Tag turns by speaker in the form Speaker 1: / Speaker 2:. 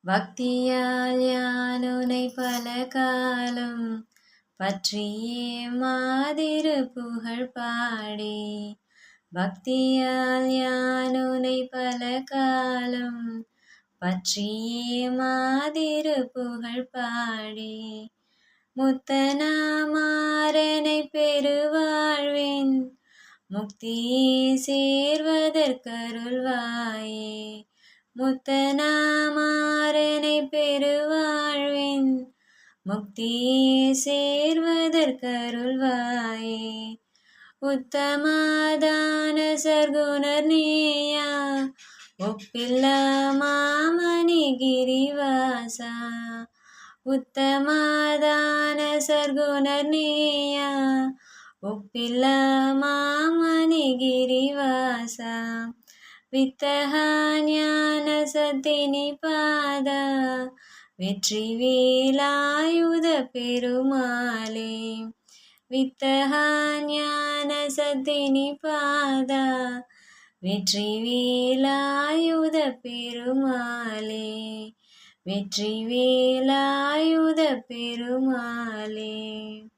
Speaker 1: பக்தியால் யானுனை பல காலம் பற்றியே மாதிரு புகழ் பாடி. பக்தியால் யானுனை பல காலம் பற்றியே மாதிரு புகழ் பாடி. முத்தனாமாறனை பெருவாழ்வின் முக்தியே சேர்வதற்கருள்வாயே. முத்தனாமாறனை பெருவாழ்வின் முக்தியே சேர்வதற்கருள்வாயே. உத்தமாதான சர்க்குணர்நேயா ஒப்பில்லா மாமணி கிரிவாசா. உத்தமாதான சர்க்குணர்நேயா ஒப்பில்லா மாமணி கிரிவாசா. வித்தகா ஞான சத்தினிபாதா வெற்றி வேலாயுத பெருமாளே. வித்தகா ஞான சத்தினிபாதா வெற்றி வேலாயுத பெருமாளே. வெற்றி வேலாயுத பெருமாளே.